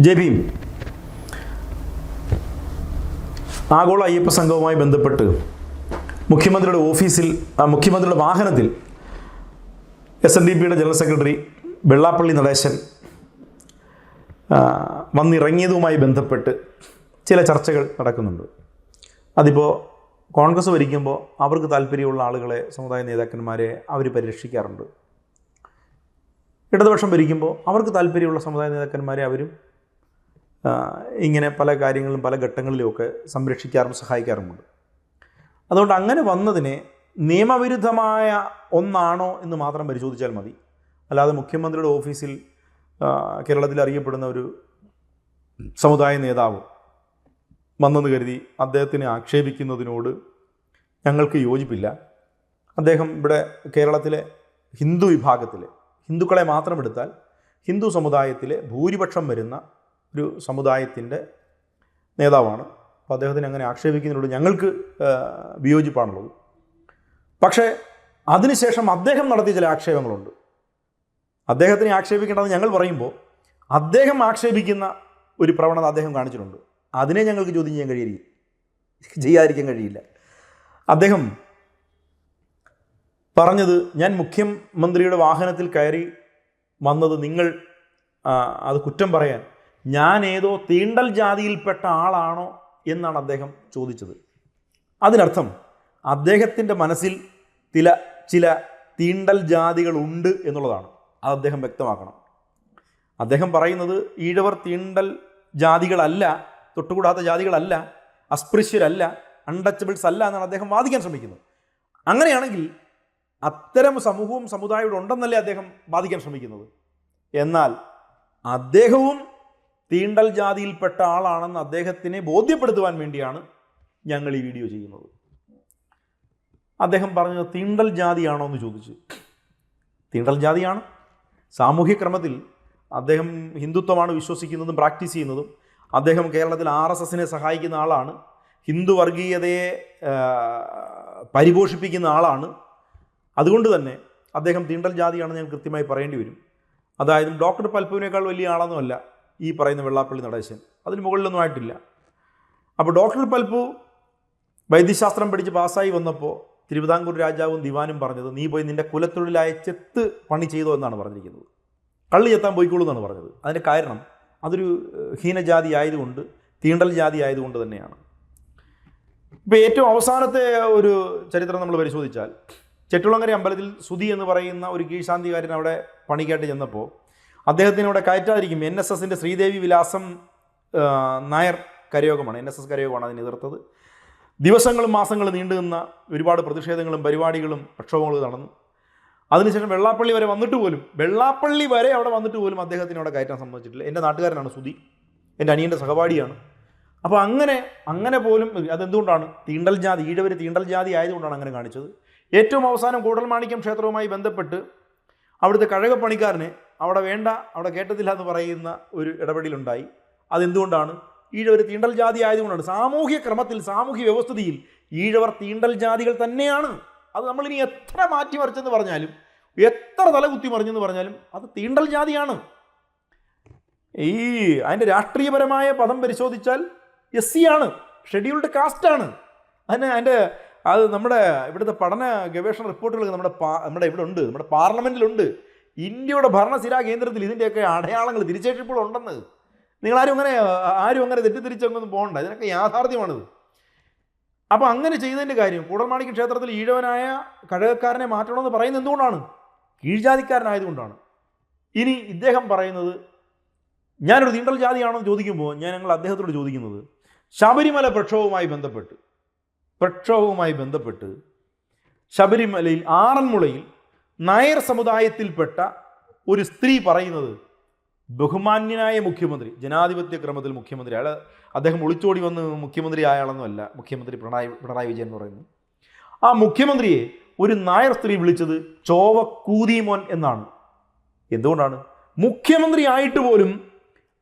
ജയ് ഭീം. ആഗോള അയ്യപ്പ സംഘവുമായി ബന്ധപ്പെട്ട് മുഖ്യമന്ത്രിയുടെ ഓഫീസിൽ, മുഖ്യമന്ത്രിയുടെ വാഹനത്തിൽ SNDPയുടെ ജനറൽ സെക്രട്ടറി വെള്ളാപ്പള്ളി നടേശൻ വന്നിറങ്ങിയതുമായി ബന്ധപ്പെട്ട് ചില ചർച്ചകൾ നടക്കുന്നുണ്ട്. അതിപ്പോൾ കോൺഗ്രസ് ഭരിക്കുമ്പോൾ അവർക്ക് താല്പര്യമുള്ള ആളുകളെ, സമുദായ നേതാക്കന്മാരെ അവർ പരിരക്ഷിക്കാറുണ്ട്. ഇടതുപക്ഷം ഭരിക്കുമ്പോൾ അവർക്ക് താല്പര്യമുള്ള സമുദായ നേതാക്കന്മാരെ അവരും ഇങ്ങനെ പല കാര്യങ്ങളും പല ഘട്ടങ്ങളിലുമൊക്കെ സംരക്ഷിക്കാറും സഹായിക്കാറുമുണ്ട്. അതുകൊണ്ട് അങ്ങനെ വന്നതിനെ നിയമവിരുദ്ധമായ ഒന്നാണോ എന്ന് മാത്രം പരിശോധിച്ചാൽ മതി. അല്ലാതെ മുഖ്യമന്ത്രിയുടെ ഓഫീസിൽ കേരളത്തിൽ അറിയപ്പെടുന്ന ഒരു സമുദായ നേതാവ് വന്നെന്ന് കരുതി അദ്ദേഹത്തിനെ ആക്ഷേപിക്കുന്നതിനോട് ഞങ്ങൾക്ക് യോജിപ്പില്ല. അദ്ദേഹം ഇവിടെ കേരളത്തിലെ ഹിന്ദു വിഭാഗത്തിലെ ഹിന്ദുക്കളെ മാത്രം എടുത്താൽ ഹിന്ദു സമുദായത്തിലെ ഭൂരിപക്ഷം വരുന്ന ഒരു സമുദായത്തിൻ്റെ നേതാവാണ്. അപ്പോൾ അദ്ദേഹത്തിന് അങ്ങനെ ആക്ഷേപിക്കുന്നതിനോട് ഞങ്ങൾക്ക് വിയോജിപ്പാണുള്ളത്. പക്ഷേ അതിനുശേഷം അദ്ദേഹം നടത്തിയ ചില ആക്ഷേപങ്ങളുണ്ട്. അദ്ദേഹത്തിനെ ആക്ഷേപിക്കേണ്ടത് ഞങ്ങൾ പറയുമ്പോൾ അദ്ദേഹം ആക്ഷേപിക്കുന്ന ഒരു പ്രവണത അദ്ദേഹം കാണിച്ചിട്ടുണ്ട്. അതിനെ ഞങ്ങൾക്ക് ചോദ്യം ചെയ്യാതിരിക്കാൻ കഴിയില്ല. അദ്ദേഹം പറഞ്ഞത്, ഞാൻ മുഖ്യമന്ത്രിയുടെ വാഹനത്തിൽ കയറി വന്നത് നിങ്ങൾ അത് കുറ്റം പറയാൻ ഞാൻ ഏതോ തീണ്ടൽ ജാതിയിൽപ്പെട്ട ആളാണോ എന്നാണ് അദ്ദേഹം ചോദിച്ചത്. അതിനർത്ഥം അദ്ദേഹത്തിൻ്റെ മനസ്സിൽ ചില തീണ്ടൽ ജാതികളുണ്ട് എന്നുള്ളതാണ്. അത് അദ്ദേഹം വ്യക്തമാക്കണം. അദ്ദേഹം പറയുന്നത് ഈഴവർ തീണ്ടൽ ജാതികളല്ല, തൊട്ടുകൂടാത്ത ജാതികളല്ല, അസ്പൃശ്യരല്ല, അൺടച്ചബിൾസ് അല്ല എന്നാണ് അദ്ദേഹം വാദിക്കാൻ ശ്രമിക്കുന്നത്. അങ്ങനെയാണെങ്കിൽ അത്തരം സമൂഹവും സമുദായവും ഉണ്ടെന്നല്ലേ അദ്ദേഹം വാദിക്കാൻ ശ്രമിക്കുന്നത്. എന്നാൽ അദ്ദേഹവും തീണ്ടൽ ജാതിയിൽപ്പെട്ട ആളാണെന്ന് അദ്ദേഹത്തിനെ ബോധ്യപ്പെടുത്തുവാൻ വേണ്ടിയാണ് ഞങ്ങൾ ഈ വീഡിയോ ചെയ്യുന്നത്. അദ്ദേഹം പറഞ്ഞത് തീണ്ടൽ ജാതിയാണോ എന്ന് ചോദിച്ചു. തീണ്ടൽ ജാതിയാണ്. സാമൂഹ്യ ക്രമത്തിൽ അദ്ദേഹം ഹിന്ദുത്വമാണ് വിശ്വസിക്കുന്നതും പ്രാക്ടീസ് ചെയ്യുന്നതും. അദ്ദേഹം കേരളത്തിൽ RSSനെ സഹായിക്കുന്ന ആളാണ്. ഹിന്ദു വർഗീയതയെ പരിപോഷിപ്പിക്കുന്ന ആളാണ്. അതുകൊണ്ട് തന്നെ അദ്ദേഹം തീണ്ടൽ ജാതിയാണെന്ന് ഞാൻ കൃത്യമായി പറയേണ്ടി വരും. അതായത് ഡോക്ടർ പൽപ്പുവിനേക്കാൾ വലിയ ആളൊന്നുമല്ല ഈ പറയുന്ന വെള്ളാപ്പള്ളി നടേശൻ, അതിന് മുകളിലൊന്നും ആയിട്ടില്ല. അപ്പോൾ ഡോക്ടർ പൽപ്പു വൈദ്യശാസ്ത്രം പഠിച്ച് പാസ്സായി വന്നപ്പോൾ തിരുവിതാംകൂർ രാജാവും ദിവാനും പറഞ്ഞത്, നീ പോയി നിൻ്റെ കുലത്തൊഴിലായ ചെത്ത് പണി ചെയ്തോ എന്നാണ് പറഞ്ഞിരിക്കുന്നത്. കള്ളി ചെത്താൻ പോയിക്കോളൂ എന്നാണ് പറഞ്ഞത്. അതിൻ്റെ കാരണം അതൊരു ഹീനജാതി ആയതുകൊണ്ട്, തീണ്ടൽ ജാതി ആയതുകൊണ്ട് തന്നെയാണ്. ഇപ്പോൾ ഏറ്റവും അവസാനത്തെ ഒരു ചരിത്രം നമ്മൾ പരിശോധിച്ചാൽ, ചെട്ടുളങ്ങര അമ്പലത്തിൽ സുധി എന്ന് പറയുന്ന ഒരു കീഴ്ശാന്തികാരൻ അവിടെ പണിക്കായിട്ട് ചെന്നപ്പോൾ അദ്ദേഹത്തിന് അവിടെ കയറ്റാതിരിക്കും. NSSൻ്റെ ശ്രീദേവി വിലാസം നായർ കരയോഗമാണ്, NSS കരയോഗമാണ് അതിനെ എതിർത്തത്. ദിവസങ്ങളും മാസങ്ങളും നീണ്ടു നിന്ന ഒരുപാട് പ്രതിഷേധങ്ങളും പരിപാടികളും പ്രക്ഷോഭങ്ങളും നടന്നു. അതിനുശേഷം വെള്ളാപ്പള്ളി വരെ അവിടെ വന്നിട്ട് പോലും അദ്ദേഹത്തിന് അവിടെ കയറ്റാൻ സമ്മതിച്ചിട്ടില്ല. എൻ്റെ നാട്ടുകാരനാണ് സുധി, എൻ്റെ അനിയൻ്റെ സഹപാഠിയാണ്. അപ്പോൾ അങ്ങനെ പോലും അതെന്തുകൊണ്ടാണ്? തീണ്ടൽ ജാതി, ഈഴവർ തീണ്ടൽ ജാതി ആയതുകൊണ്ടാണ് അങ്ങനെ കാണിച്ചത്. ഏറ്റവും അവസാനം കൂടൽമാണിക്യം ക്ഷേത്രവുമായി ബന്ധപ്പെട്ട് അവിടുത്തെ കഴകപ്പണിക്കാരനെ അവിടെ കേട്ടതില്ല എന്ന് പറയുന്ന ഒരു ഇടപെടലുണ്ടായി. അതെന്തുകൊണ്ടാണ്? ഈഴവർ തീണ്ടൽ ജാതി ആയതുകൊണ്ടാണ്. സാമൂഹ്യ ക്രമത്തിൽ, സാമൂഹ്യ വ്യവസ്ഥിതിയിൽ ഈഴവർ തീണ്ടൽ ജാതികൾ തന്നെയാണ്. അത് നമ്മളിനി എത്ര മാറ്റിമറിച്ചെന്ന് പറഞ്ഞാലും, എത്ര തലകുത്തി മറിഞ്ഞെന്ന് പറഞ്ഞാലും അത് തീണ്ടൽ ജാതിയാണ്. അതിൻ്റെ രാഷ്ട്രീയപരമായ പദം പരിശോധിച്ചാൽ SC ആണ്, ഷെഡ്യൂൾഡ് കാസ്റ്റാണ്. അത് നമ്മുടെ ഇവിടുത്തെ പഠന ഗവേഷണ റിപ്പോർട്ടുകൾ നമ്മുടെ ഇവിടെ ഉണ്ട്, നമ്മുടെ പാർലമെൻറ്റിലുണ്ട്. ഇന്ത്യയുടെ ഭരണസിരാ കേന്ദ്രത്തിൽ ഇതിൻ്റെയൊക്കെ അടയാളങ്ങൾ, തിരിച്ചേഷിപ്പുകളുണ്ടെന്ന്. ആരും അങ്ങനെ തെറ്റിദ്ധരിച്ചൊന്നും പോകണ്ട. ഇതിനൊക്കെ യാഥാർത്ഥ്യമാണിത്. അപ്പോൾ അങ്ങനെ ചെയ്തതിൻ്റെ കാര്യം, കൂടൽമാണിക്യം ക്ഷേത്രത്തിൽ ഈഴവനായ കഴകക്കാരനെ മാറ്റണമെന്ന് പറയുന്നത് എന്തുകൊണ്ടാണ്? കീഴ്ജാതിക്കാരനായതുകൊണ്ടാണ്. ഇനി ഇദ്ദേഹം പറയുന്നത് ഞാനൊരു തീണ്ടൽ ജാതിയാണോ എന്ന് ചോദിക്കുമ്പോൾ ഞങ്ങൾ അദ്ദേഹത്തോട് ചോദിക്കുന്നത്, ശബരിമല പ്രക്ഷോഭവുമായി ബന്ധപ്പെട്ട് ശബരിമലയിൽ ആറന്മുളയിൽ നായർ സമുദായത്തിൽപ്പെട്ട ഒരു സ്ത്രീ പറയുന്നത്, ബഹുമാന്യനായ മുഖ്യമന്ത്രി, ജനാധിപത്യ ക്രമത്തിൽ മുഖ്യമന്ത്രി, അദ്ദേഹം ഒളിച്ചോടി വന്ന് മുഖ്യമന്ത്രി ആയാളൊന്നുമല്ല മുഖ്യമന്ത്രി പിണറായി വിജയൻ എന്ന് പറയുന്നു. ആ മുഖ്യമന്ത്രിയെ ഒരു നായർ സ്ത്രീ വിളിച്ചത് ചോവക്കൂതിമോൻ എന്നാണ്. എന്തുകൊണ്ടാണ്? മുഖ്യമന്ത്രി ആയിട്ട് പോലും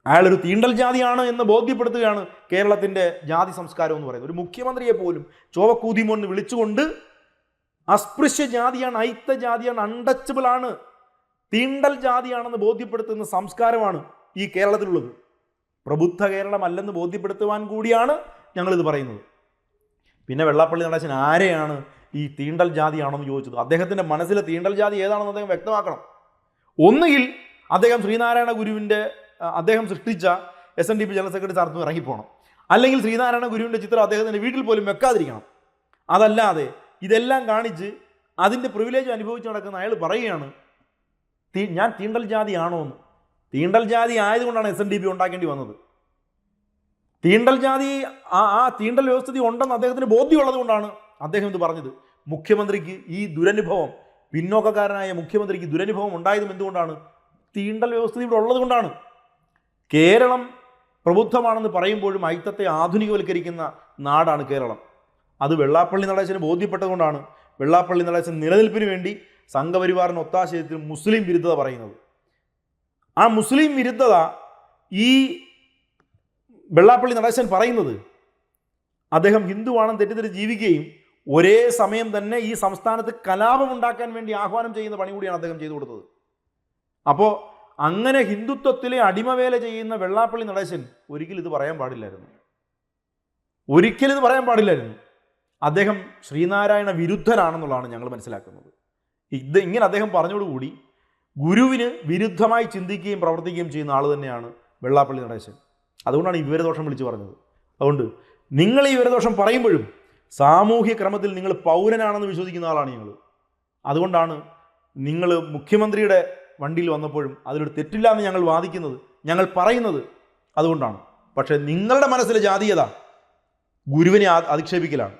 അയാളൊരു തീണ്ടൽ ജാതിയാണ് എന്ന് ബോധ്യപ്പെടുത്തുകയാണ് കേരളത്തിൻ്റെ ജാതി സംസ്കാരം എന്ന് പറയുന്നത്. ഒരു മുഖ്യമന്ത്രിയെ പോലും ചോവക്കൂതിമോൻ എന്ന് വിളിച്ചുകൊണ്ട് അസ്പൃശ്യ ജാതിയാണ്, അയിത്ത ജാതിയാണ്, അൺടച്ചബിൾ ആണ്, തീണ്ടൽ ജാതിയാണെന്ന് ബോധ്യപ്പെടുത്തുന്ന സംസ്കാരമാണ് ഈ കേരളത്തിലുള്ളത്. പ്രബുദ്ധ കേരളമല്ലെന്ന് ബോധ്യപ്പെടുത്തുവാൻ കൂടിയാണ് ഞങ്ങളിത് പറയുന്നത്. പിന്നെ വെള്ളാപ്പള്ളി നടേശൻ ആരെയാണ് ഈ തീണ്ടൽ ജാതിയാണെന്ന് ചോദിച്ചത്? അദ്ദേഹത്തിൻ്റെ മനസ്സിലെ തീണ്ടൽ ജാതി ഏതാണെന്ന് അദ്ദേഹം വ്യക്തമാക്കണം. ഒന്നുകിൽ അദ്ദേഹം ശ്രീനാരായണ ഗുരുവിൻ്റെ അദ്ദേഹം സൃഷ്ടിച്ച SNDP ജനറൽ സെക്രട്ടറി സ്ഥാനത്ത് നിന്ന് ഇറങ്ങിപ്പോകണം, അല്ലെങ്കിൽ ശ്രീനാരായണ ഗുരുവിൻ്റെ ചിത്രം അദ്ദേഹത്തിൻ്റെ വീട്ടിൽ പോലും വെക്കാതിരിക്കണം. അതല്ലാതെ ഇതെല്ലാം കാണിച്ച് അതിൻ്റെ പ്രിവിലേജ് അനുഭവിച്ച് നടക്കുന്ന അയാൾ പറയുകയാണ് ഞാൻ തീണ്ടൽ ജാതിയാണോ എന്ന്. തീണ്ടൽ ജാതി ആയതുകൊണ്ടാണ് SNDP ഉണ്ടാക്കേണ്ടി വന്നത്. തീണ്ടൽ ജാതി ആ തീണ്ടൽ വ്യവസ്ഥിതി ഉണ്ടെന്ന് അദ്ദേഹത്തിന് ബോധ്യമുള്ളത് കൊണ്ടാണ് അദ്ദേഹം ഇത് പറഞ്ഞത്. മുഖ്യമന്ത്രിക്ക് ഈ ദുരനുഭവം, പിന്നോക്കക്കാരനായ മുഖ്യമന്ത്രിക്ക് ദുരനുഭവം ഉണ്ടായതും എന്തുകൊണ്ടാണ്? തീണ്ടൽ വ്യവസ്ഥിതി ഇവിടെ ഉള്ളത് കൊണ്ടാണ്. കേരളം പ്രബുദ്ധമാണെന്ന് പറയുമ്പോഴും അയിത്തത്തെ ആധുനികവൽക്കരിക്കുന്ന നാടാണ് കേരളം. അത് വെള്ളാപ്പള്ളി നടേശന് ബോധ്യപ്പെട്ടതുകൊണ്ടാണ് വെള്ളാപ്പള്ളി നടേശൻ നിലനിൽപ്പിന് വേണ്ടി സംഘപരിവാറിന് ഒത്താശയത്തിൽ മുസ്ലിം വിരുദ്ധത പറയുന്നത്. ആ മുസ്ലിം വിരുദ്ധത ഈ വെള്ളാപ്പള്ളി നടേശൻ പറയുന്നത് അദ്ദേഹം ഹിന്ദുവാണെന്ന് തെറ്റിദ്ധരിച്ച് ജീവിക്കുകയും ഒരേ സമയം തന്നെ ഈ സംസ്ഥാനത്ത് കലാപം ഉണ്ടാക്കാൻ വേണ്ടി ആഹ്വാനം ചെയ്യുന്ന പണി കൂടിയാണ് അദ്ദേഹം ചെയ്തു കൊടുത്തത്. അപ്പോൾ അങ്ങനെ ഹിന്ദുത്വത്തിലെ അടിമവേല ചെയ്യുന്ന വെള്ളാപ്പള്ളി നടേശൻ ഒരിക്കലും ഇത് പറയാൻ പാടില്ലായിരുന്നു. അദ്ദേഹം ശ്രീനാരായണ വിരുദ്ധനാണെന്നുള്ളതാണ് ഞങ്ങൾ മനസ്സിലാക്കുന്നത്. ഇങ്ങനെ അദ്ദേഹം പറഞ്ഞതോടുകൂടി ഗുരുവിന് വിരുദ്ധമായി ചിന്തിക്കുകയും പ്രവർത്തിക്കുകയും ചെയ്യുന്ന ആൾ തന്നെയാണ് വെള്ളാപ്പള്ളി നടേശൻ. അതുകൊണ്ടാണ് ഈ വിവരദോഷം വിളിച്ചു പറഞ്ഞത്. അതുകൊണ്ട് നിങ്ങൾ ഈ വിവരദോഷം പറയുമ്പോഴും സാമൂഹ്യ ക്രമത്തിൽ നിങ്ങൾ പൗരനാണെന്ന് വിശ്വസിക്കുന്ന ആളാണ് ഞങ്ങൾ. അതുകൊണ്ടാണ് നിങ്ങൾ മുഖ്യമന്ത്രിയുടെ വണ്ടിയിൽ വന്നപ്പോഴും അതിലൊരു തെറ്റില്ല എന്ന് ഞങ്ങൾ വാദിക്കുന്നത്, ഞങ്ങൾ പറയുന്നത് അതുകൊണ്ടാണ്. പക്ഷേ നിങ്ങളുടെ മനസ്സിലെ ജാതീയത ഗുരുവിനെ അധിക്ഷേപിക്കലാണ്.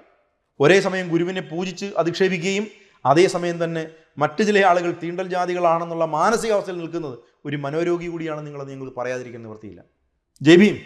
ഒരേ സമയം ഗുരുവിനെ പൂജിച്ച് അധിക്ഷേപിക്കുകയും അതേസമയം തന്നെ മറ്റു ചില ആളുകൾ തീണ്ടൽ ജാതികളാണെന്നുള്ള മാനസികാവസ്ഥയിൽ നിൽക്കുന്നത് ഒരു മനോരോഗി കൂടിയാണ് നിങ്ങൾ പറയാതിരിക്കാൻ നിവൃത്തിയില്ല. ജയ് ഭീം.